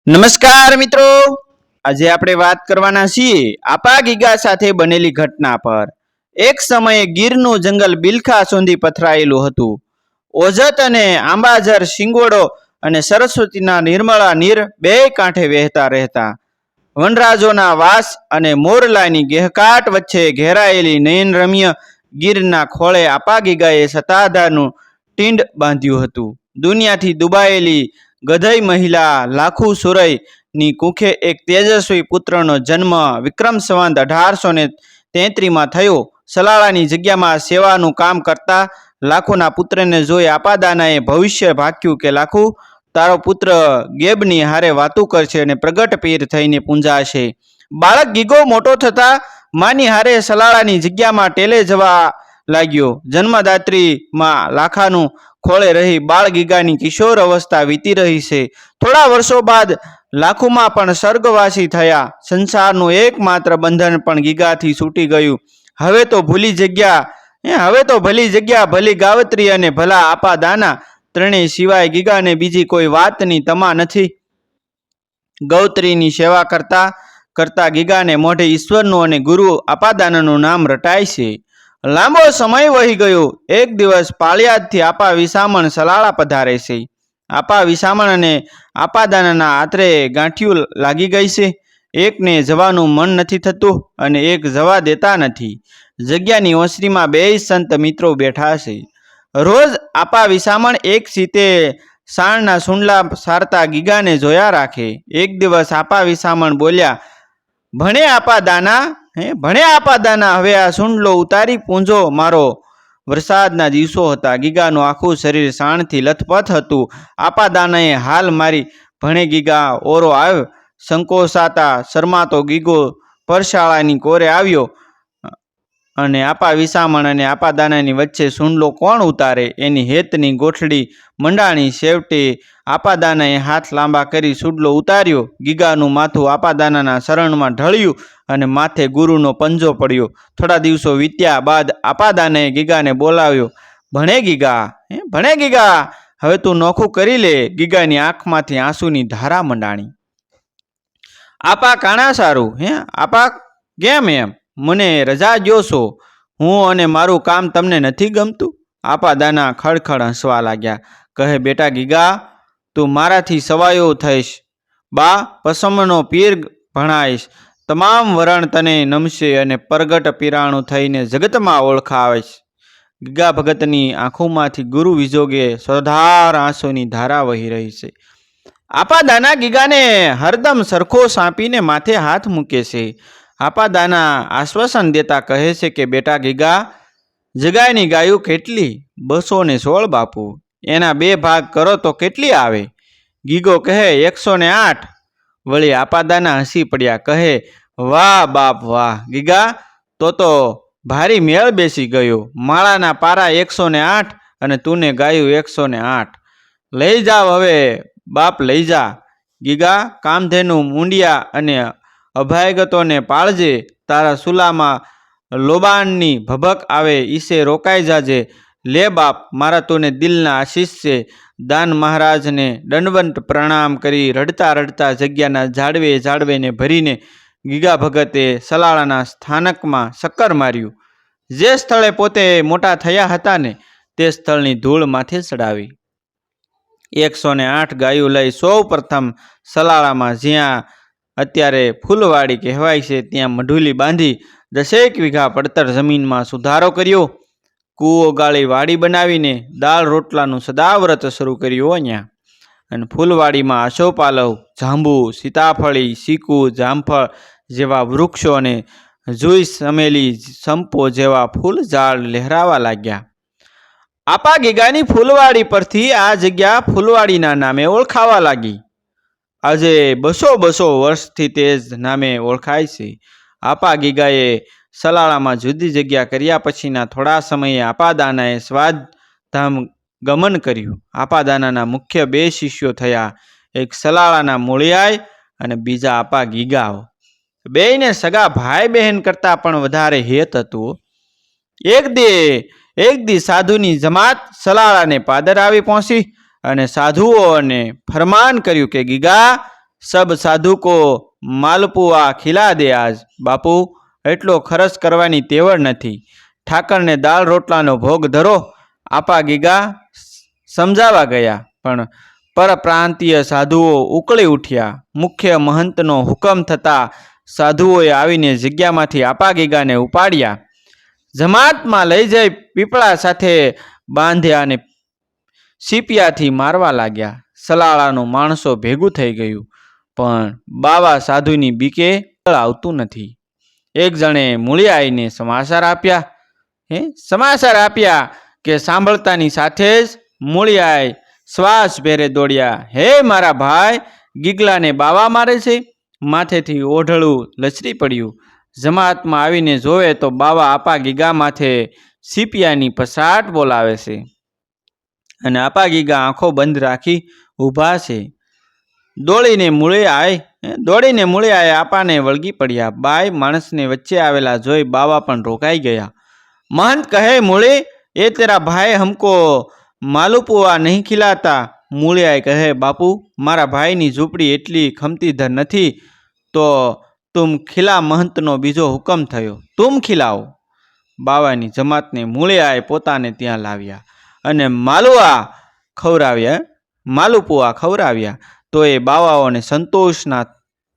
નમસ્કાર મિત્રો, આજે આપણે વાત કરવાના છીએ આપા ગીગા સાથે બનેલી ઘટના પર। એક સમયે ગીરનું જંગલ બિલખા સુધી પથરાયેલું હતું। ઓજત અને આંબાઝર, શિંગોડો અને સરસ્વતીના નિર્મળા નીર બે કાંઠે વહેતા રહેતા। વનરાજોના વાસ અને મોરલાની ગહેકાટ વચ્ચે ઘેરાયેલી નયનરમ્ય ગીરના ખોળે આપા ગીગાએ સત્તાધારનું ટીંડ બાંધ્યું હતું। દુનિયાથી દુબાયેલી ગધઈ મહિલા લાખુ સુરૈની કુખે એક તેજસ્વી પુત્રનો જન્મ વિક્રમ સંવત 1833માં થયો। સલાળાની જગ્યામાં સેવાનું કામ કરતા લાખુના પુત્રને જોઈ આપાદાનાએ ભવિષ્ય ભાક્યું કે લાખુ, તારો પુત્ર ગેબની હારે વાતું કરશે અને પ્રગટ પીર થઈને પૂંજાશે। બાળક ગીગો મોટો થતા માની હારે સલાળાની જગ્યામાં ટેલે જવા લાગ્યો। જન્મદાત્રીમાં લાખાનું ખોળે રહી બાળ ગીગાની કિશોર અવસ્થા વીતી રહી છે। થોડા વર્ષો બાદ લાખુમાં પણ સ્વર્ગવાસી થયા। સંસારનું એકમાત્ર બંધન પણ ગીગાથી છૂટી ગયું। હવે તો ભલી જગ્યા, ભલી ગાવત્રી અને ભલા આપા દાના, ત્રણેય સિવાય ગીગાને બીજી કોઈ વાતની તમા નથી। ગૌત્રીની સેવા કરતા કરતા ગીગાને મોઢે ઈશ્વરનું અને ગુરુ આપાદાનાનું નામ રટાય છે। લાંબો સમય વહી ગયો। એક દિવસ પાળિયાદથી આપા વિસામણ સલાળા પધારે છે। આપા વિસામણ અને આપાદાનાના આત્રે ગાંઠિયું લાગી ગઈ છે। એકને જવાનું મન નથી થતું અને એક જવા દેતા નથી। જગ્યાની ઓસરીમાં બે સંત મિત્રો બેઠા છે। રોજ આપા વિસામણ એક સીતે સાણના સુંડલા સારતા ગીગાને જોયા રાખે। એક દિવસ આપા વિસામણ બોલ્યા, ભણે આપા દાના, હવે આ સુંડલો ઉતારી પૂંજો મારો। વરસાદના દિવસો હતા। ગીગાનું આખું શરીર સાણથી લથપથ હતું। આપા દાનાએ હાલ મારી, ભણે ગીગા, ઓરો આવ। સંકોચાતા શરમાતો ગીગો પરશાળાની કોરે આવ્યો અને આપા વિસામણ અને આપા દાનાની વચ્ચે સુંડલો કોણ ઉતારે એની હેતની ગોઠડી મંડાણી। છેવટે આપા દાનાએ હાથ લાંબા કરી સુંડલો ઉતાર્યો। ગીગાનું માથું આપા દાનાના શરણમાં ઢળ્યું અને માથે ગુરુનો પંજો પડ્યો। થોડા દિવસો વીત્યા બાદ આપા દાનાએ ગીગાને બોલાવ્યો, ભણે ગીગા, હવે તું નોખું કરી લે। ગીગાની આંખમાંથી આંસુની ધારા મંડાણી। આપા કાણા સારું, આપા કેમ એમ? મને રજા દ્યો છો? હું અને મારું કામ તમને નથી ગમતું? આપા દાના ખડખડ હસવા લાગ્યા। કહે, બેટા ગીગા, તું મારાથી સવાયો થઈશ। બા પસમનો પીર ભણાઈશ। તમામ વરણ તને નમશે અને પ્રગટ પીરાણું થઈને જગતમાં ઓળખાવીશ। ગીગા ભગતની આંખોમાંથી ગુરુ વિજોગે સોધાર આંસુની ધારા વહી રહી છે। આપા દાના ગીગાને હરદમ સરખો સાંપીને માથે હાથ મૂકે છે। આપા દાના આશ્વાસન દેતા કહે છે કે બેટા ગીગા, જગાયની ગાયું કેટલી? 216 બાપુ। એના 2 ભાગ કરો તો કેટલી આવે? ગીગો કહે, 108। વળી આપા દાના હસી પડ્યા। કહે, વાહ બાપ વાહ ગીગા, તો ભારી મેળ બેસી ગયો। માળાના પારા 108 અને તુને ગાયું 108। લઈ જાવ હવે બાપ, લઈ જા। ગીગા, કામધેનુ મુંડિયા અને અભાગતોને પાળજે। તારા સુલામાં લોબાણની ભભક આવે ઈસે રોકાઈ જાજે। લે બાપ, મારા તુને દિલના આશીષ છે। દાન મહારાજને દંડવત પ્રણામ કરી રડતા રડતા જગ્યાના ઝાડવેને ભરીને ગીગા ભગતે સલાળાના સ્થાનકમાં ચક્કર માર્યું। જે સ્થળે પોતે મોટા થયા હતા ને તે સ્થળની ધૂળ માથે ચડાવી। 108 ગાયું લઈ સૌ પ્રથમ સલાળામાં, જ્યાં અત્યારે ફૂલવાડી કહેવાય છે, ત્યાં મઢુલી બાંધી 10 વીઘા પડતર જમીનમાં સુધારો કર્યો। કૂવો ગાળી વાડી બનાવીને દાળ રોટલાનું સદાવ્રત શરૂ કર્યું। અહીંયા અને ફૂલવાડીમાં આસોપાલવ, જાંબુ, સીતાફળી, ચીકુ, જામફળ જેવા વૃક્ષો અને જુઈ, ચમેલી, સંપો જેવા ફૂલ ઝાડ લહેરાવા લાગ્યા। આપા ગીગાની ફૂલવાડી પરથી આ જગ્યા ફૂલવાડીના નામે ઓળખાવા લાગી। આજે 200 વર્ષથી તે જ નામે ઓળખાય છે। આપા ગીગાએ સલાળામાં જુદી જગ્યા કર્યા પછીના થોડા સમયે આપા દાનાએ સ્વાધામ ગમન કર્યું। આપા દાનાના મુખ્ય 2 શિષ્યો થયા, એક સલાળાના મૂળિયાય અને બીજા આપા ગીગાઓ। બેયને સગા ભાઈ બહેન કરતાં પણ વધારે હેત હતું। એક દી સાધુની જમાત સલાળાને પાદર આવી પહોંચી અને સાધુઓને ફરમાન કર્યું કે ગીગા, सब साधु को मालपुआ खिला दे आज। बापू, એટલો ખર્ચ કરવાની તેવડ નથી. ઠાકરને દાળ રોટલાનો ભોગ ધરો. આપા ગીગા સમજાવા ગયા, પણ પરપ્રાંતીય સાધુઓ ઉકળી ઉઠ્યા. મુખ્ય મહંતનો હુકમ થતાં સાધુઓએ આવીને જગ્યામાંથી આપા ગીગાને ઉપાડ્યા. જમાતમાં લઈ જઈ પીપળા સાથે બાંધ્યા અને સીપિયાથી મારવા લાગ્યા. સલાળાનું માણસો ભેગું થઈ ગયું, પણ બાવા સાધુની બીકે આવતું નથી. એક જણે મૂળિયા આવીને સમાચાર આપ્યા કે સાંભળતાની સાથે જ મૂળિયાએ શ્વાસ ભેરે દોડ્યા. હે મારા ભાઈ, ગીગલાને બાવા મારે છે. માથેથી ઓઢળું લચરી પડ્યું. જમાતમાં આવીને જોવે તો બાવા આપા ગીગા માથે સીપિયાની પસાટ બોલાવે છે અને આપા ગીગા આંખો બંધ રાખી ઊભા છે. દોડીને મૂળિયાએ આપાને વળગી પડ્યા. બાઈ માણસને વચ્ચે આવેલા જોઈ બાવા પણ રોકાઈ ગયા. महंत कहे मूले, ये तेरा भाई हमको मालूपुआ नहीं खिलाता. मूलियाए कहे, बापू, मारा भाईनी झूंपड़ी एटली खमतीधर नहीं, तो तुम खिला. महंतनो बीजो हुकम थयो, तुम खिलाओ. बावानी जमातने मूलियाए पोताने त्यां लाव्या अने मालूपुआ खवराव्या. तो ए बावाओने संतोष ना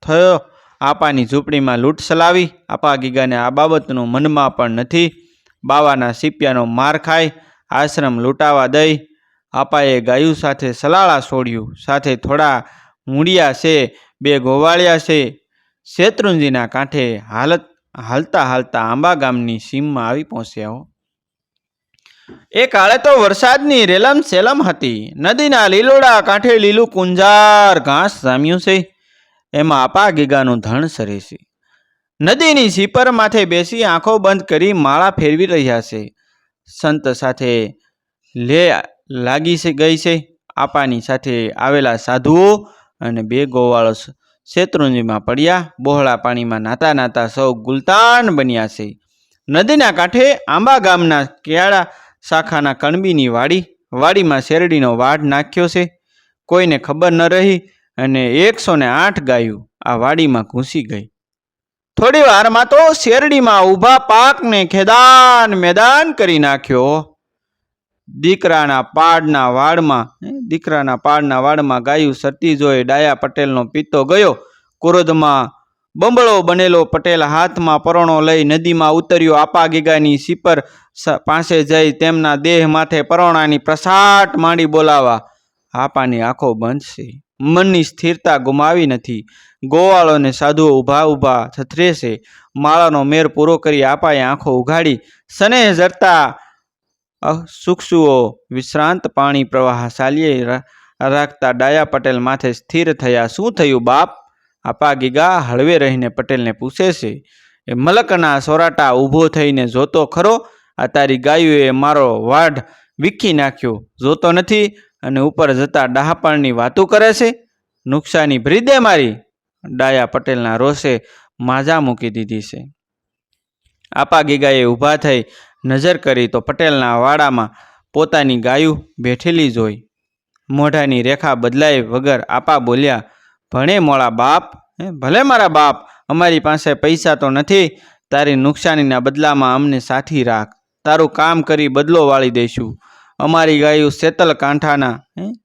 थयो. आपानी झूंपड़ीमां लूंट चलावी. आपा गीगाने आ बाबतनुं मनमा पण नथी. बावाना सीपियानो मार खाई आश्रम लूंटावा दई आपाए गायु साथे सलाळा छोड्યું. સાથે થોડા મૂળિયા છે, 2 ગોવાળિયા છે. શેત્રુંજીના કાંઠે હાલતા હાલતા આંબા ગામની સીમમાં આવી પહોંચ્યા. એ કાળે તો વરસાદની રેલમ સેલમ હતી. નદીના લીલોડા કાંઠે લીલું કુંજાર ઘાસ જામ્યું છે. એમાં આપા ગીગાનું ધણ સરે છે. નદીની સીપર માથે બેસી આંખો બંધ કરી માળા ફેરવી રહ્યા છે. સંત સાથે લાગી ગઈ છે. આપાની સાથે આવેલા સાધુઓ અને 2 ગોવાળો શેત્રુંજીમાં પડ્યા. બહોળા પાણીમાં નાતા નાતા સૌ ગુલતાન બન્યા છે. નદીના કાંઠે આંબા ગામના કેળા શાખાના કણબીની વાડીમાં શેરડીનો વાઢ નાખ્યો છે. કોઈને ખબર ન રહી અને 108 ગાયું આ વાડીમાં ઘૂસી ગઈ. થોડી વારમાં તો શેરડીમાં ઊભા પાકને ખેદાન મેદાન કરી નાખ્યો. દીકરાના પાડના વાડમાં ગાયું સરતી જોઈ ડાયા પટેલનો પિત્તો ગયો. ક્રોધમાં બંબળો બનેલો પટેલ હાથમાં પરોણો લઈ નદીમાં ઉતર્યો. આપા ગીગાની સીપર પાસે જઈ તેમના દેહ માથે પરોણાની પ્રસાટ માંડી બોલાવા. આપાની આંખો બંધ છે, મનની સ્થિરતા ગુમાવી નથી. ગોવાળોને સાધુઓ ઊભા થથરે છે. માળાનો મેર પૂરો કરી આપાએ આંખો ઉઘાડી. સનેહ જરતા સુક્ષુઓ વિશ્રાંત પાણી પ્રવાહ ચાલીએ રાખતા ડાયા પટેલ માથે સ્થિર થયા. શું થયું બાપ? આપા ગીગા હળવે રહીને પટેલને પૂછે છે. એ મલકના સોરાટા ઊભો થઈને જોતો ખરો? આ તારી ગાયુએ મારો વાઢ વીખી નાખ્યો, જોતો નથી અને ઉપર જતા ડહાપણની વાતું કરે છે. નુકસાની ભરી દે મારી. ડાયા પટેલના રોષે માજા મૂકી દીધી છે. આપા ગીગાએ ઊભા થઈ નજર કરી તો પટેલના વાડામાં પોતાની ગાયું બેઠેલી જોઈ. મોઢાની રેખા બદલાય વગર આપા બોલ્યા, ભણે મોળા બાપ, ભલે મારા બાપ, અમારી પાસે પૈસા તો નથી. તારી નુકસાનીના બદલામાં અમને સાથી રાખ. તારું કામ કરી બદલો વાળી દઈશું. અમારી ગાયું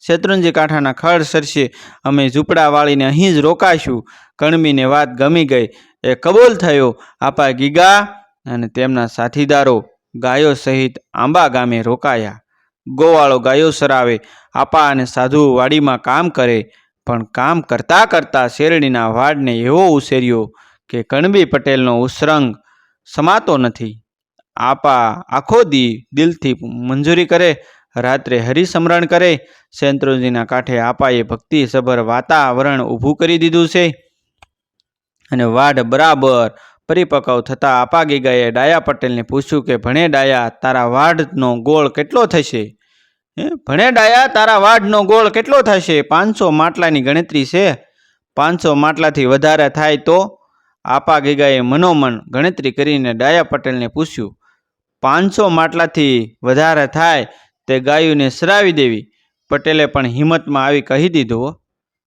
શેત્રુંજી કાંઠાના ખડ સરશે. અમે ઝૂંપડા વાળીને અહીં જ રોકાશું. કણબીને વાત ગમી ગઈ. એ કબૂલ થયો. આપા ગીગા અને તેમના સાથીદારો ગાયો સહિત આંબા ગામે રોકાયા. ગોવાળો ગાયો સરાવે, આપા અને સાધુ વાડીમાં કામ કરે. પણ કામ કરતા કરતા શેરડીના વાડને એવો ઉછેર્યો કે કણબી પટેલનો ઉસરંગ સમાતો નથી. આપા આખો દિલથી મંજૂરી કરે, રાત્રે હરિસમરણ કરે. શેત્રુંજીના કાંઠે આપાએ ભક્તિસભર વાતાવરણ ઊભું કરી દીધું છે અને વાઢ બરાબર પરિપક્વ થતા આપા ગીગાએ ડાયા પટેલને પૂછ્યું કે ભણે ડાયા, તારા વાઢનો ગોળ કેટલો થશે? 500 માટલાની ગણતરી છે. 500 માટલાથી વધારે થાય તો? આપા ગીગાએ મનોમન ગણતરી કરીને ડાયા પટેલને પૂછ્યું. 500 માટલાથી વધારે થાય તે ગાયુને સરાવી દેવી. પટેલે પણ હિંમતમાં આવી કહી દીધું,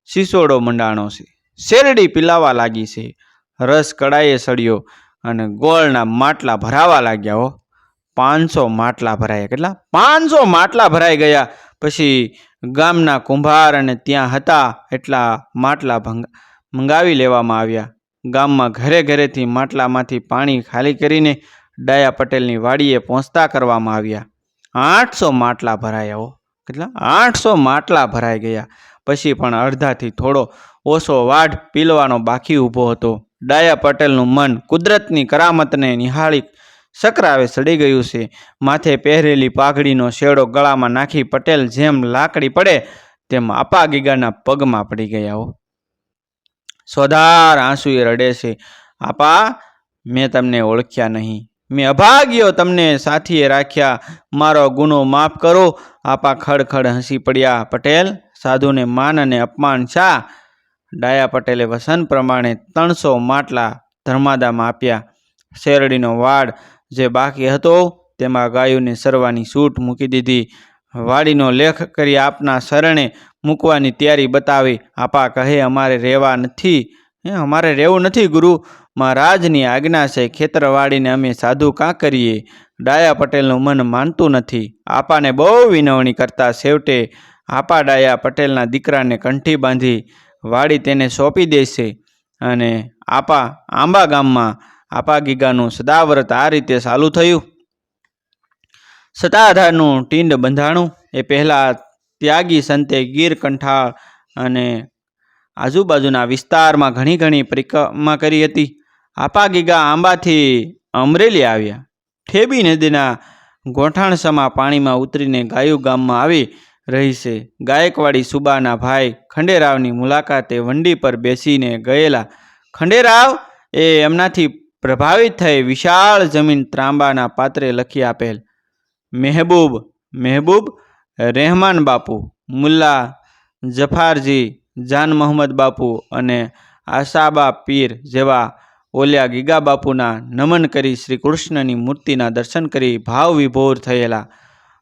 સિસોડો મંડાણો છે. શેરડી પીલાવા લાગી છે. રસ કડાઈએ સળ્યો અને ગોળના માટલા ભરાવા લાગ્યા. હો, 500 માટલા ભરાયા. કેટલા? 500 માટલા ભરાઈ ગયા. પછી ગામના કુંભાર અને ત્યાં હતા એટલા માટલા મંગાવી લેવામાં આવ્યા. ગામમાં ઘરે ઘરેથી માટલામાંથી પાણી ખાલી કરીને ડાયા પટેલની વાડીએ પહોંચતા કરવામાં આવ્યા. 800 માટલા ભરાયા. હો, કેટલા? 800 માટલા ભરાઈ ગયા. પછી પણ અડધાથી થોડો ઓછો વાઢ પીલવાનો બાકી ઊભો હતો. ડાયા પટેલનું મન કુદરતની કરામતને નિહાળી સકરાવે ચડી ગયું છે. માથે પહેરેલી પાઘડીનો શેડો ગળામાં નાખી પટેલ જેમ લાકડી પડે તેમ આપા ગીગાના પગમાં પડી ગયા. હો, સોધાર આંસુએ રડે છે. આપા, મેં તમને ઓળખ્યા નહીં. મેં અભાગ્યો તમને સાથીએ રાખ્યા. મારો ગુનો માફ કરો. આપા ખડખડ હસી પડ્યા. પટેલ, સાધુને માન અને અપમાન શા? ડાયા પટેલે વસન પ્રમાણે 300 માટલા ધર્માદામાં આપ્યા. શેરડીનો વાડ જે બાકી હતો તેમાં ગાયોને સરવાની છૂટ મૂકી દીધી. વાડીનો લેખ કરી આપના શરણે મૂકવાની તૈયારી બતાવી. આપા કહે, અમારે રહેવું નથી ગુરુ. મહારાજની આજ્ઞા છે. ખેતરવાડીને અમે સાધુ કાં કરીએ? ડાયા પટેલનું મન માનતું નથી. આપાને બહુ વિનવણી કરતા છેવટે આપા ડાયા પટેલના દીકરાને કંઠી બાંધી વાડી તેને સોંપી દેશે. અને આંબા ગામમાં આપા ગીગાનું સદાવ્રત આ રીતે ચાલુ થયું. સતાધારનું ટીંડ બંધાણું. એ પહેલાં ત્યાગી સંતે ગીર કંઠાળ અને આજુબાજુના વિસ્તારમાં ઘણી પરિક્રમા કરી હતી. આપા ગીગા આંબાથી અમરેલી આવ્યા. ઠેબી નદીના ગોઠાણસમા પાણીમાં ઉતરીને ગાયું ગામમાં આવી રહી છે. ગાયકવાડી સુબાના ભાઈ ખંડેરાવની મુલાકાતે વંડી પર બેસીને ગયેલા ખંડેરાવ એ એમનાથી પ્રભાવિત થઈ વિશાળ જમીન ત્રાંબાના પાત્રે લખી આપેલ. મહેબૂબ રહેમાન બાપુ, મુલ્લા જફારજી, જાન મોહમ્મદ બાપુ અને આશાબા પીર જેવા ઓલ્યા ગીગા બાપુના નમન કરી શ્રી કૃષ્ણની મૂર્તિના દર્શન કરી ભાવ વિભોર થયેલા.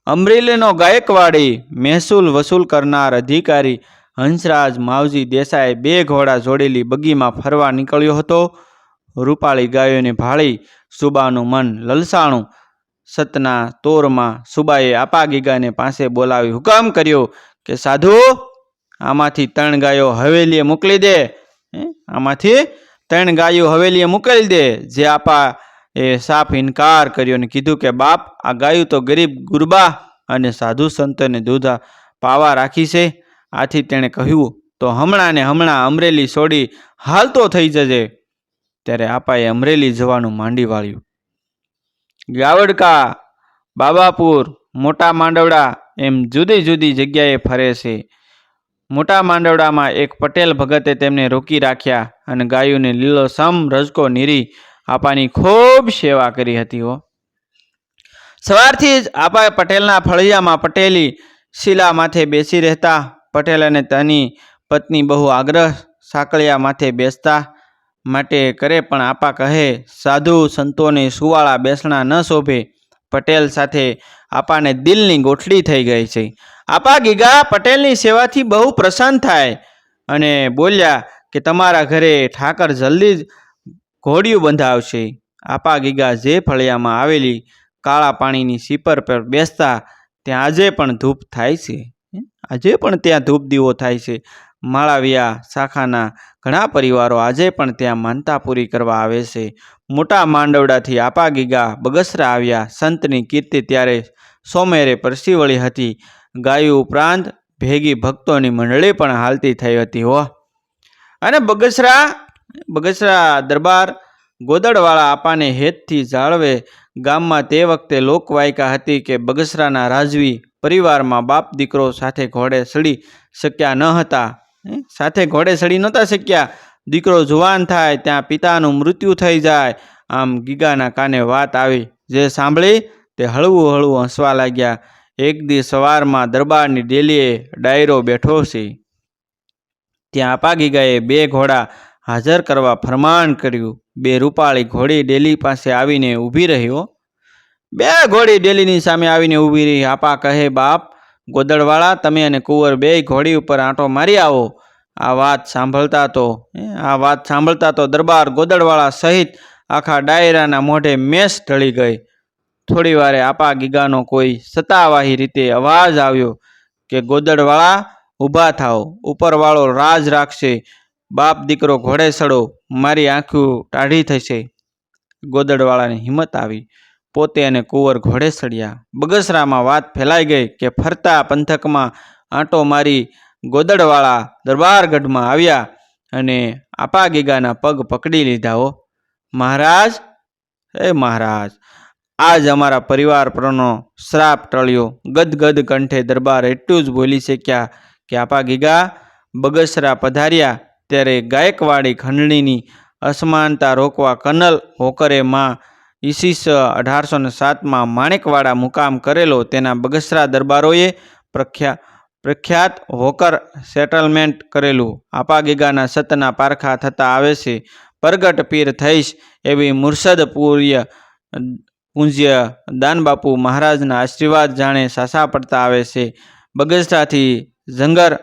અમરેલીનો ગાયકવાડી મહેસૂલ વસૂલ કરનાર અધિકારી હંસરાજ માવજી દેસાઈ 2 ઘોડા જોડેલી બગીમાં ફરવા નીકળ્યો હતો. રૂપાળી ગાયોને ભાળી સુબાનું મન લલસાણું. સતના તોરમાં સુબાએ આપા ગીગાને પાસે બોલાવી હુકમ કર્યો કે સાધુ, આમાંથી 3 ગાયો હવેલીએ મોકલી દે. આમાંથી 3 ગાયો હવેલીએ મોકલી દે. જે આપા એ સાફ ઇનકાર કર્યો અને કીધું કે બાપ, આ ગાયું તો ગરીબ ગુરબા અને સાધુ સંતોને દૂધ પાવા રાખી છે. આથી તેણે કહ્યું તો હમણાં અમરેલી છોડી હાલતો થઈ જજે. ત્યારે આપાએ અમરેલી જવાનું માંડી વાળ્યું. ગાવડકા, બાબાપુર, મોટા માંડવડા એમ જુદી જુદી જગ્યાએ ફરે છે. મોટા માંડવડામાં એક પટેલ ભગતે તેમને રોકી રાખ્યા અને ગાયોને લીલો સમ રજકો નીરી આપાની ખૂબ સેવા કરી હતી. હો, સવારથી જ આપા પટેલના ફળિયામાં પટેલી શીલા માથે બેસી રહેતા. પટેલ અને તેની પત્ની બહુ આગ્રહ સાંકળિયા માથે બેસતા માટે કરે, પણ આપા કહે સાધુ સંતોને સુવાળા બેસણા ન શોભે. પટેલ સાથે આપાને દિલની ગોઠડી થઈ ગઈ છે. આપા ગીગા પટેલની સેવાથી બહુ પ્રસન્ન થાય અને બોલ્યા કે તમારા ઘરે ઠાકર જલ્દી જ ઘોડિયું બંધાવશે. આપા ગીગા જે ફળિયામાં આવેલી કાળા પાણીની સીપર પર બેસતા ત્યાં આજે પણ ધૂપ થાય છે. આજે પણ ત્યાં ધૂપ દીવો થાય છે. માળાવિયા શાખાના ઘણા પરિવારો આજે પણ ત્યાં માનતા પૂરી કરવા આવે છે. મોટા માંડવડાથી આપા ગીગા બગસરા આવ્યા. સંતની કીર્તિ ત્યારે સોમેરે પરસી વળી હતી. ગાયું ઉપરાંત ભેગી ભક્તોની મંડળી પણ હાલતી થઈ હતી. હો, અને બગસરા દરબાર ગોદડવાળા આપાને હેતથી જાળવે. ગામમાં તે વખતે લોકવાયકા હતી કે બગસરાના રાજવી પરિવારમાં બાપ દીકરો સાથે ઘોડે ચડી શક્યા ન હતા. નહોતા શક્યા. દીકરો જુવાન થાય ત્યાં પિતાનું મૃત્યુ થઈ જાય. આમ ગીગાના કાને વાત આવી. જે સાંભળી તે હળવું હસવા લાગ્યા. એક દી સવારમાં દરબારની ડેલીએ ડાયરો બેઠો છે. ત્યાં આપા ગીગાએ 2 ઘોડા હાજર કરવા ફરમાન કર્યું. 2 રૂપાળી ઘોડી ડેલી પાસે આવીને ઊભી રહ્યો. 2 ઘોડી ડેલીની સામે આવીને ઊભી રહી. આપા કહે બાપ ગોદડવાળા, તમે અને કુંવર 2 ઘોડી ઉપર આંટો મારી આવો. આ વાત સાંભળતા તો દરબાર ગોદડવાળા સહિત આખા ડાયરાના મોઢે મેસ ઢળી ગઈ. થોડી વારે આપા ગીગાનો કોઈ સતાવાહી રીતે અવાજ આવ્યો કે ગોદડવાળા ઊભા થાવ, ઉપરવાળો રાજ રાખશે, બાપ દીકરો ઘોડે સડો, મારી આંખું ટાઢી થશે. ગોદડવાળાની હિંમત આવી, પોતે અને કુંવર ઘોડે સડ્યા. બગસરામાં વાત ફેલાઈ ગઈ કે ફરતા પંથકમાં આંટો મારી ગોદડવાળા દરબારગઢમાં આવ્યા અને આપા ગીગાના પગ પકડી લીધા. હો મહારાજ, મહારાજ, આજ અમારા પરિવાર પરનો શ્રાપ ટળ્યો. ગદગદ કંઠે દરબાર એટલું જ બોલી શક્યા કે આપા ગીગા બગસરા પધાર્યા ત્યારે ગાયકવાડી ખંડણીની અસમાનતા રોકવા કર્નલ હોકરે માં ઈસવીસ 1807 માણેકવાડા મુકામ કરેલો. તેના બગસરા દરબારોએ પ્રખ્યાત હોકર સેટલમેન્ટ કરેલું. આપા ગીગાના સતના પારખા થતા આવે છે. પ્રગટ પીર થઈશ એવી મુર્શદ પૂજ્ય દાનબાપુ મહારાજના આશીર્વાદ જાણે સાસા પડતા આવે છે. બગસરાથી જંગર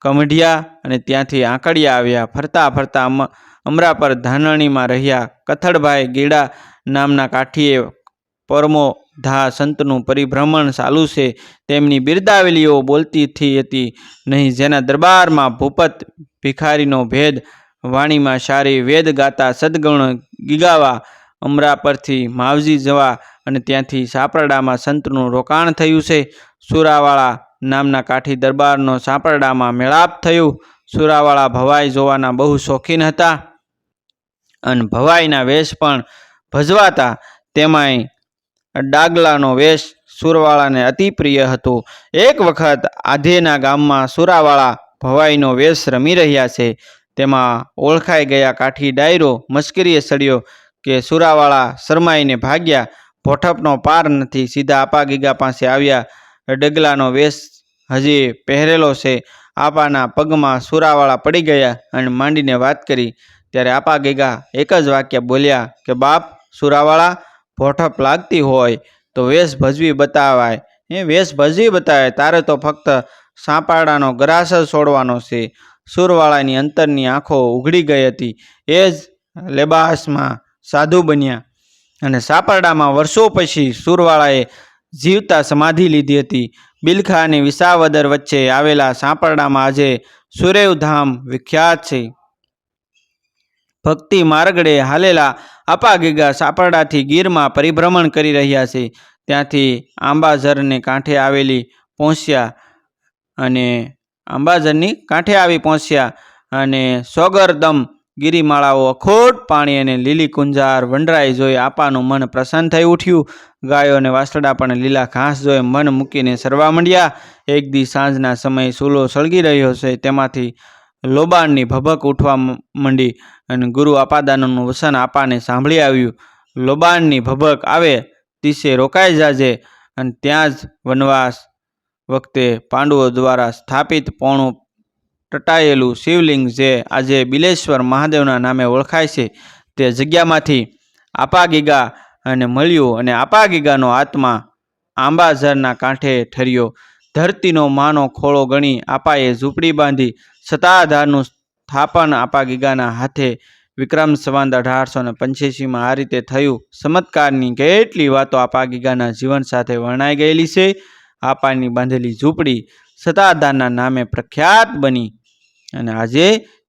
કમઢિયા અને ત્યાંથી આંકડિયા આવ્યા. ફરતા ફરતા અમરાપર ધાનણીમાં રહ્યા. કથળભાઈ ગીડા નામના કાઠીએ પરમો ધા સંતનું પરિભ્રમણ ચાલુ છે. તેમની બિરદાવલીઓ બોલતી હતી નહીં. જેના દરબારમાં ભૂપત ભિખારીનો ભેદ વાણીમાં સારી, વેદ ગાતા સદગુણ ગીગાવા, અમરાપરથી માવજી જવા અને ત્યાંથી સાપરડામાં સંતનું રોકાણ થયું છે. સુરાવાળા નામના કાઠી દરબારનો સાપરડામાં મેળાપ થયું. સુરાવાળા ભવાઈ જોવાના બહુ શોખીન હતા અને ભવાઈના વેશ પણ ભજવાતા. તેમાંય ડાગલાનો વેશ સુરવાળાને અતિ પ્રિય હતો. એક વખત આધેના ગામમાં સુરાવાળા ભવાઈનો વેશ રમી રહ્યા છે. તેમાં ઓળખાઈ ગયા કાઠી ડાયરો મશ્કરીએ સડ્યો કે સુરાવાળા શરમાઈને ભાગ્યા. ભોઠપનો પાર નથી. સીધા આપા ગીગા પાસે આવ્યા. ડગલાનો વેશ હજી પહેરેલો છે. આપાના પગમાં સુરાવાળા પડી ગયા અને માંડીને વાત કરી. ત્યારે આપા ગીગા એક જ વાક્ય બોલ્યા કે બાપ સુરાવાળા, ભોઠપ લાગતી હોય તો વેશ ભજવી બતાવાય. વેશ ભજવી બતાવાય. તારે તો ફક્ત સાંપાડાનો ગ્રાસ જ છોડવાનો છે. સુરવાળાની અંતરની આંખો ઉઘડી ગઈ હતી. એ જ લેબાસમાં સાધુ બન્યા અને સાપરડામાં વર્ષો પછી સુરવાળાએ જીવતા સમાધિ લીધી હતી. બિલખા અને વિસાવદર વચ્ચે આવેલા સાપરડામાં આજે સુરેવધામ વિખ્યાત છે. ભક્તિ માર્ગડે હાલેલા આપા ગીગા સાપરડાથી ગીરમાં પરિભ્રમણ કરી રહ્યા છે. ત્યાંથી આંબાઝરને કાંઠે આવી પહોંચ્યા અને સોગરદમ ગિરિમાળાઓ, અખોટ પાણી અને લીલી કુંજાર વંડરાઈ જોઈ આપાનું મન પ્રસન્ન થઈ ઉઠ્યું. ગાયો અને વાસડા પણ લીલા ઘાસ જોઈ મન મૂકીને સરવા માંડ્યા. એક દી સાંજના સમયે સૂલો સળગી રહ્યો છે. તેમાંથી લોબાણની ભભક ઉઠવા માંડી અને ગુરુ આપાદાનનું વસન આપાને સાંભળી આવ્યું. લોબાણની ભભક આવે દિશે રોકાઈ જાજે અને ત્યાં જ વનવાસ વખતે પાંડવો દ્વારા સ્થાપિત પોણું ટટાયેલું શિવલિંગ, જે આજે બિલેશ્વર મહાદેવના નામે ઓળખાય છે, તે જગ્યામાંથી આપા ગીગા અને મળ્યું અને આપા ગીગાનો આત્મા આંબાઝરના કાંઠે ઠર્યો. ધરતીનો માનો ખોળો ગણી આપાએ ઝૂંપડી બાંધી. સત્તાધારનું સ્થાપન આપા ગીગાના હાથે વિક્રમ સંવત 1885 આ રીતે થયું. ચમત્કારની કેટલી વાતો આપા ગીગાના જીવન સાથે વર્ણાઈ ગયેલી છે. આપાની બાંધેલી ઝૂંપડી સત્તાધારના નામે પ્રખ્યાત બની અને આજે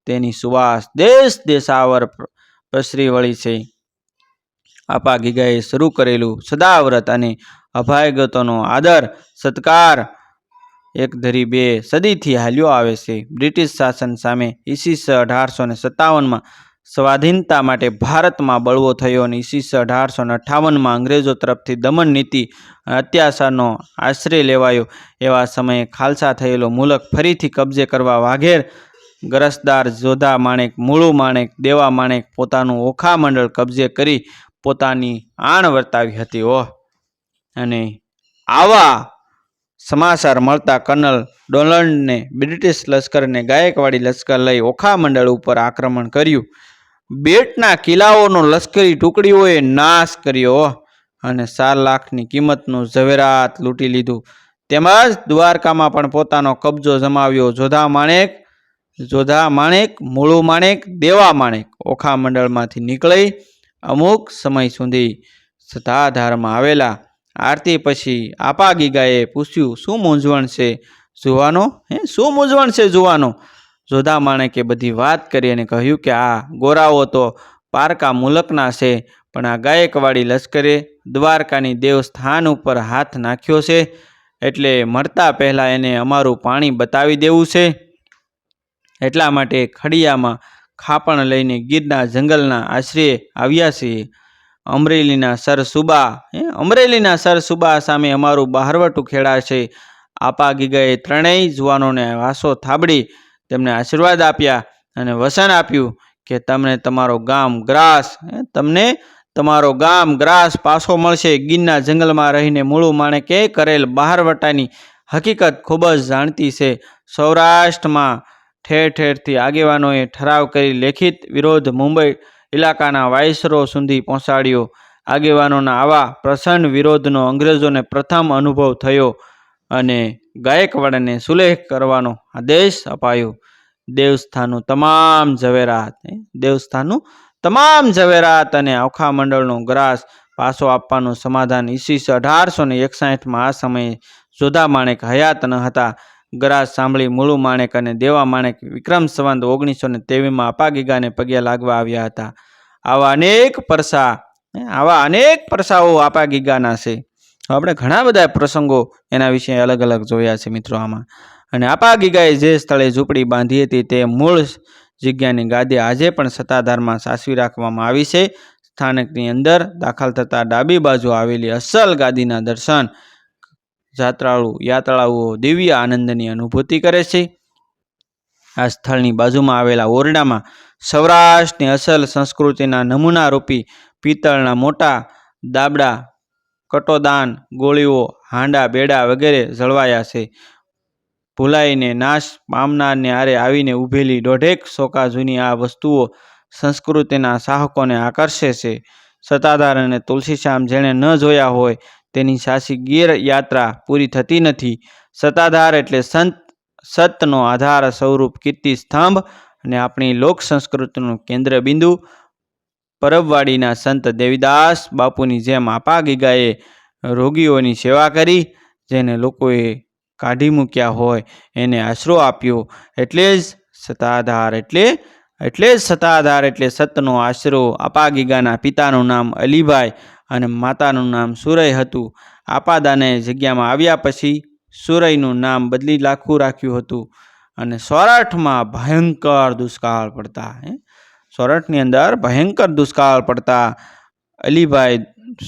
તેની સુવાસ દેશ દેશાવર પ્રસરી વળી છે. આપા ગીગાએ શરૂ કરેલું સદાવ્રત અને અભયાગતોનો આદર સત્કાર એક ધરી 2 સદીથી હાલ્યો આવે છે. બ્રિટિશ શાસન સામે ઈસવીસ 1857 સ્વાધીનતા માટે ભારતમાં બળવો થયો અને ઈસવીસ 1858 અંગ્રેજો તરફથી દમન નીતિ અત્યાચારનો આશ્રય લેવાયો. એવા સમયે ખાલસા થયેલો મુલક ફરીથી કબજે કરવા વાઘેર ગરસદાર જોધા માણેક, મુળુ માણેક, દેવા માણેક પોતાનું ઓખા મંડળ કબજે કરી પોતાની આણ વર્તાવી હતી. અને આવા સમાચાર મળતા કર્નલ ડોનલ્ડને બ્રિટિશ લશ્કરને ગાયકવાડી લશ્કર લઈ ઓખા મંડળ ઉપર આક્રમણ કર્યું. બેટના કિલ્લાઓનો લશ્કરી ટુકડીઓએ નાશ કર્યો અને 4 લાખની કિંમતનું ઝવેરાત લૂંટી લીધું. તેમજ દ્વારકામાં પણ પોતાનો કબજો જમાવ્યો. જોધા માણેક જોધા માણેક, મૂળું માણેક, દેવા માણેક ઓખા મંડળમાંથી નીકળી અમુક સમય સુધી સતાધારમાં આવેલા. આરતી પછી આપા ગીગાએ પૂછ્યું, શું મૂંઝવણ છે જુવાનો? શું મૂંઝવણ છે જુવાનો? જોધા માણેકે બધી વાત કરી અને કહ્યું કે આ ગોરાઓ તો પારકા મુલકના છે, પણ આ ગાયકવાડી લશ્કરે દ્વારકાની દેવસ્થાન ઉપર હાથ નાખ્યો છે, એટલે મરતા પહેલાં એને અમારું પાણી બતાવી દેવું છે. એટલા માટે ખડિયામાં ખાપણ લઈને ગીરના જંગલના આશરે આવ્યા છીએ. અમરેલીના સરસુબા સામે અમારું બહારવટું ખેડાશે. આપા ગીગાએ ત્રણેય જુવાનોને વાસો થાબડી તેમને આશીર્વાદ આપ્યા અને વસન આપ્યું કે તમને તમારો ગામ ગ્રાસ પાછો મળશે. ગીરના જંગલમાં રહીને મૂળું માણેકે કરેલ બહારવટાની હકીકત ખૂબ જ જાણતી છે. સૌરાષ્ટ્રમાં ઠેર ઠેરથી આગેવાનોએ ઠરાવ કરી લેખિત વિરોધ મુંબઈ ઇલાકાના વાઇસરો સુધી પહોંચાડ્યો. આગેવાનોના આવા પ્રસન્ન વિરોધનો અંગ્રેજોને પ્રથમ અનુભવ થયો અને ગાયકવાડને સુલેહ કરવાનો આદેશ અપાયો. દેવસ્થાનનું તમામ ઝવેરાત અને ઓખા મંડળનો ગ્રાસ પાછો આપવાનું સમાધાન ઈસવીસ 1861માં આ સમયે જોધા માણેક હયાત ન હતા. ગ્રાસ સાંભળી મૂળું માણેક અને દેવા માણેક વિક્રમ સંવત 1923માં આપા ગીગાને પગે લાગવા આવ્યા હતા. આવા અનેક પરસાઓ આપા ગીગાના છે. આપણે ઘણા બધા પ્રસંગો એના વિશે અલગ અલગ જોયા છે મિત્રો આમાં. અને આપા ગીગાએ જે સ્થળે ઝૂંપડી બાંધી હતી તે મૂળ જગ્યાની ગાદી આજે પણ સત્તાધારમાં સાચવી રાખવામાં આવી છે. સ્થાનકની અંદર દાખલ થતાં ડાબી બાજુ આવેલી અસલ ગાદીના દર્શન યાત્રાળુઓ દિવ્ય આનંદની અનુભૂતિ કરે છે. આ સ્થળની બાજુમાં આવેલા ઓરડામાં સૌરાષ્ટ્રની અસલ સંસ્કૃતિના નમૂનારૂપી પિત્તળના મોટા દાબડા, કટોદાન, ગોળીઓ, હાંડા, બેડા વગેરે જળવાયા છે. ભૂલાઈને નાશ પામનારને આરે આવીને ઊભેલી 150 સોકા જૂની આ વસ્તુઓ સંસ્કૃતિના ચાહકોને આકર્ષે છે. સત્તાધાર અને તુલસીશ્યામ જેણે ન જોયા હોય તેની સાચી ગીર યાત્રા પૂરી થતી નથી. સત્તાધાર એટલે સતનો આધાર સ્વરૂપ કીર્તિ સ્તંભ અને આપણી લોક સંસ્કૃતિનું કેન્દ્ર બિંદુ. પરબવાડીના સંત દેવીદાસ બાપુની જેમ આપા ગીગાએ રોગીઓની સેવા કરી. જેને લોકોએ કાઢી મૂક્યા હોય એને આશરો આપ્યો. એટલે જ સત્તાધાર એટલે સતનો આશરો. આપા ગીગાના પિતાનું નામ અલીભાઈ અને માતાનું નામ સુરઈ હતું. આપાદાને જગ્યામાં આવ્યા પછી સુરઈનું નામ બદલી રાખ્યું હતું. અને સોરઠની અંદર ભયંકર દુષ્કાળ પડતા અલીભાઈ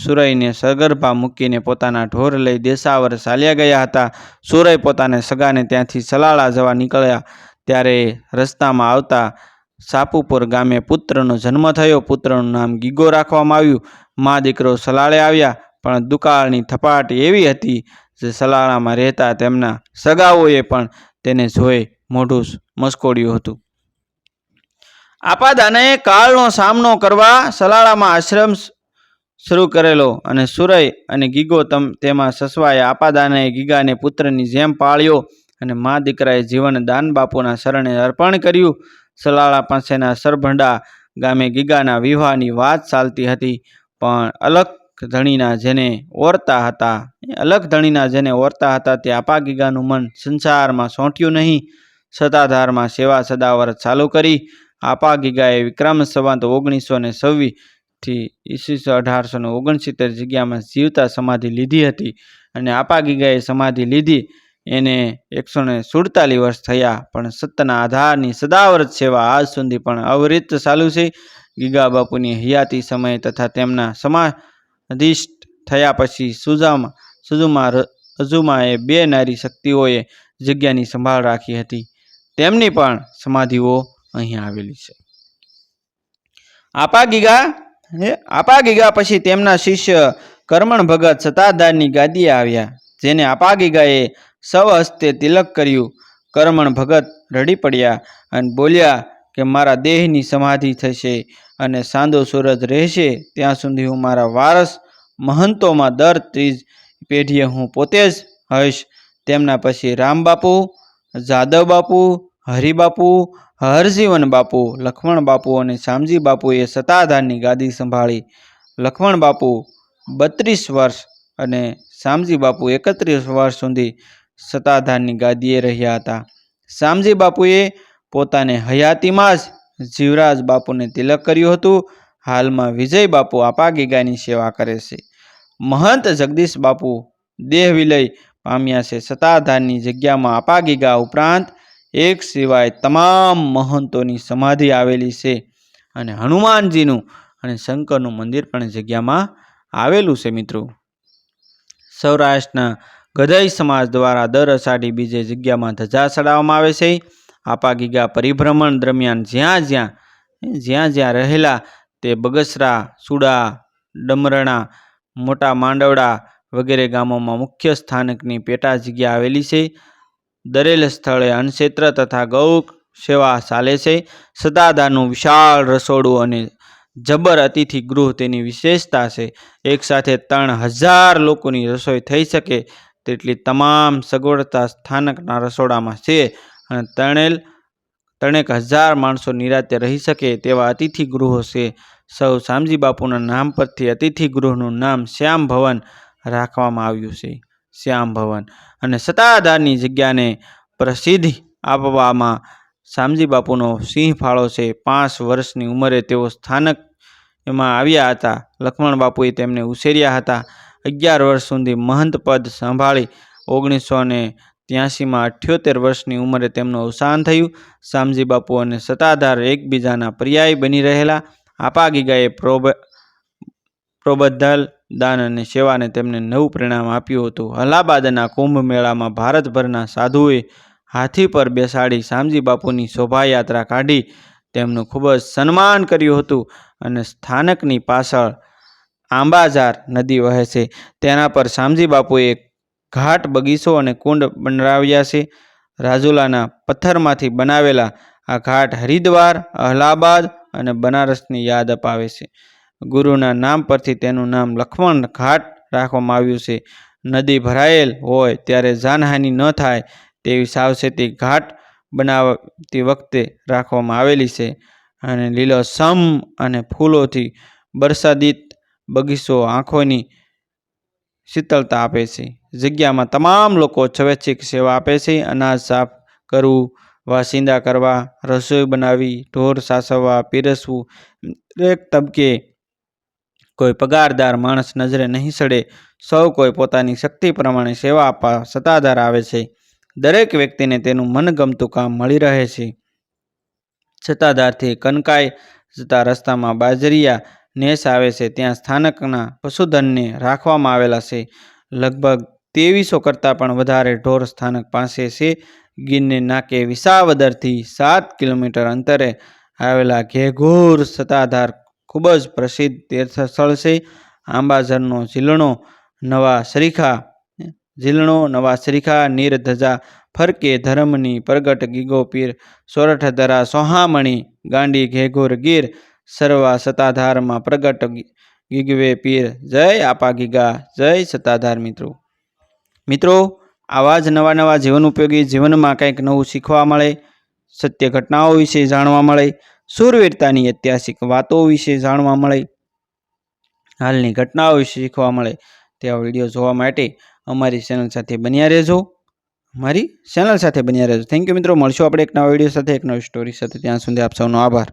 સુરઈને સગર્ભા મૂકીને પોતાના ઢોર લઈ દેશાવર ચાલ્યા ગયા હતા. સુરઈ પોતાને સગાને ત્યાંથી સલાળા જવા નીકળ્યા ત્યારે રસ્તામાં આવતા સાપુપુર ગામે પુત્રનો જન્મ થયો. પુત્રનું નામ ગીગો રાખવામાં આવ્યું. મા દીકરો સલાળે આવ્યા, પણ દુકાળની થપાટ એવી હતી જે સલાળામાં રહેતા તેમના સગાઓએ પણ તેને જોઈ મોઢું મસ્કોડ્યું હતું. આપાદાને કાળનો સામનો કરવા સલાળામાં આશ્રમ શરૂ કરેલો અને સુરઈ અને ગીગો તેમાં સસવાયા. આપાદાને ગીગાને પુત્રની જેમ પાળ્યો અને મા દીકરાએ જીવન દાન બાપુના શરણે અર્પણ કર્યું. સલાળા પાસેના સરભંડા ગામે ગીગાના વિવાહની વાત ચાલતી હતી, પણ અલખ ધણીના જેને ઓરતા હતા તે આપા ગીગાનું મન સંસારમાં સોંટ્યું નહીં. સત્તાધારમાં સેવા સદાવર ચાલુ કરી. આપા ગીગાએ વિક્રમ સંવત 1926 થી ઈસવીસ 1869 જગ્યામાં જીવતા સમાધિ લીધી હતી. અને આપા ગીગાએ સમાધિ લીધી એને 147 વર્ષ થયા, પણ સતના આધારની સદાવ્રત સેવા આજ સુધી પણ અવિરત ચાલુ છે. ગીગા બાપુની હયાતી સમયે તથા તેમના સમાધિસ્થ થયા પછી સુજુમાએ 2 નારી શક્તિઓએ જગ્યાની સંભાળ રાખી હતી. તેમની પણ સમાધિઓ અહીં આવેલી છે. આપા ગીગા પછી તેમના શિષ્ય કરમણ ભગત સત્તાધારની ગાદીએ આવ્યા, જેને આપા ગીગાએ સ્વહસ્તે તિલક કર્યું. કરમણ ભગત રડી પડ્યા અને બોલ્યા કે મારા દેહની સમાધિ થશે અને સાંદો સૂરજ રહેશે ત્યાં સુધી હું મારા વારસ મહંતોમાં દર 3 પેઢીએ હું પોતે જ હઈશ. તેમના પછી રામબાપુ, જાદવ બાપુ, હરિબાપુ, હરજીવન બાપુ, લક્ષ્મણ બાપુ અને શામજી બાપુએ સત્તાધારની ગાદી સંભાળી. લક્ષ્મણ બાપુ 32 વર્ષ અને શામજી બાપુ 31 વર્ષ સુધી સત્તાધારની ગાદીએ રહ્યા હતા. શામજી બાપુએ પોતાને હયાતીમાં જ જીવરાજ બાપુને તિલક કર્યું હતું. હાલમાં વિજય બાપુ આપા ગીગાની સેવા કરે છે. મહંત જગદીશ બાપુ દેહ વિલય પામ્યા છે. સત્તાધારની જગ્યામાં આપા ગીગા ઉપરાંત એક સિવાય તમામ મહંતોની સમાધિ આવેલી છે અને હનુમાનજીનું અને શંકરનું મંદિર પણ જગ્યામાં આવેલું છે. મિત્રો, સૌરાષ્ટ્રના ગધાઈ સમાજ દ્વારા દર અષાઢી બીજે જગ્યામાં ધજા ચડાવવામાં આવે છે. આપા ગીગા પરિભ્રમણ દરમિયાન જ્યાં જ્યાં રહેલા તે બગસરા, સુડા, ડમરણા, મોટા માંડવડા વગેરે ગામોમાં મુખ્ય સ્થાનકની પેટા જગ્યા આવેલી છે. દરેલ સ્થળે અન્નક્ષેત્ર તથા ગૌ સેવા ચાલે છે. સત્તાધારનું વિશાળ રસોડું અને જબર અતિથિ ગૃહ તેની વિશેષતા છે. એક સાથે 3000 લોકોની રસોઈ થઈ શકે તેટલી તમામ સગવડતા સ્થાનકના રસોડામાં છે અને 3000 માણસો નિરાતે રહી શકે તેવા અતિથિ ગૃહો છે. સૌ શામજી બાપુના નામ પરથી અતિથિ ગૃહનું નામ શ્યામ ભવન રાખવામાં આવ્યું છે. શ્યામ ભવન અને સત્તાધારની જગ્યાને પ્રસિદ્ધિ આપવામાં શામજી બાપુનો સિંહ ફાળો છે. 5 વર્ષની ઉંમરે તેઓ સ્થાનક એમાં આવ્યા હતા. લક્ષ્મણ બાપુએ તેમને ઉછેર્યા હતા. 11 વર્ષ સુધી મહંત પદ સંભાળી 1983માં 78 વર્ષની ઉંમરે તેમનું અવસાન થયું. શામજી બાપુ અને સત્તાધાર એકબીજાના પર્યાય બની રહેલા. આપા ગીગાએ પ્રોબદ્ધલ દાન અને સેવાને તેમને નવું પરિણામ આપ્યું હતું. અલ્હાબાદના કુંભ મેળામાં ભારતભરના સાધુઓએ હાથી પર બેસાડી શામજી બાપુની શોભાયાત્રા કાઢી તેમનું ખૂબ જ સન્માન કર્યું હતું અને સ્થાનકની પાછળ આંબાજાર નદી વહે છે તેના પર શામજી બાપુએ ઘાટ, બગીચો અને કુંડ બનાવ્યા છે. રાજુલાના પથ્થરમાંથી બનાવેલા આ ઘાટ હરિદ્વાર, અલ્હાબાદ અને બનારસની યાદ અપાવે છે. ગુરુના નામ પરથી તેનું નામ લક્ષ્મણ ઘાટ રાખવામાં આવ્યું છે. નદી ભરાયેલ હોય ત્યારે જાનહાનિ ન થાય તેવી સાવચેતી ઘાટ બનાવતી વખતે રાખવામાં આવેલી છે અને લીલોછમ અને ફૂલોથી બરસાદિત બગીચો આંખોની શીતળતા આપે છે. જગ્યામાં તમામ લોકો સ્વૈચ્છિક સેવા આપે છે. અનાજ સાફ કરવું, વાસિંદા કરવા, રસોઈ બનાવવી, ઢોર સાચવવા, પીરસવું, દરેક તબકે કોઈ પગારદાર માણસ નજરે નહીં ચડે. સૌ કોઈ પોતાની શક્તિ પ્રમાણે સેવા આપવા સત્તાધાર આવે છે. દરેક વ્યક્તિને તેનું મનગમતું કામ મળી રહે છે. સત્તાધારથી કનકાઈ જતા રસ્તામાં બાજરિયા નેસ આવે છે. ત્યાં સ્થાનકના પશુધનને રાખવામાં આવેલા છે. લગભગ 2300 કરતાં પણ વધારે ઢોર સ્થાનક પાસે છે. ગીરને નાકે વિસાવદરથી 7 કિલોમીટર અંતરે આવેલા ઘેઘોર સત્તાધાર ખૂબ જ પ્રસિદ્ધ તીર્થસ્થળ છે. આંબાઝરનો ઝીલણો નવા સરીખા નીર ધજા ફરકે ધર્મની પ્રગટ ગીગો પીર સોરઠ ધરા સોહામણી ગાંડી ઘેઘોર ગીર સર્વા સત્તાધારમાં પ્રગટ ગીગવે પીર. જય આપા ગીગા, જય સત્તાધાર. મિત્રો, આવા જ નવા જીવન ઉપયોગી, જીવનમાં કંઈક નવું શીખવા મળે, સત્ય ઘટનાઓ વિશે જાણવા મળે, શૂરવીરતાની ઐતિહાસિક વાતો વિશે જાણવા મળે, હાલની ઘટનાઓ વિશે શીખવા મળે તેવા વિડીયો જોવા માટે અમારી ચેનલ સાથે બન્યા રહેજો. થેન્ક યુ મિત્રો. મળશું આપણે એક નવા વિડીયો સાથે, એક નવી સ્ટોરી સાથે. ત્યાં સુધી આપ સૌનો આભાર.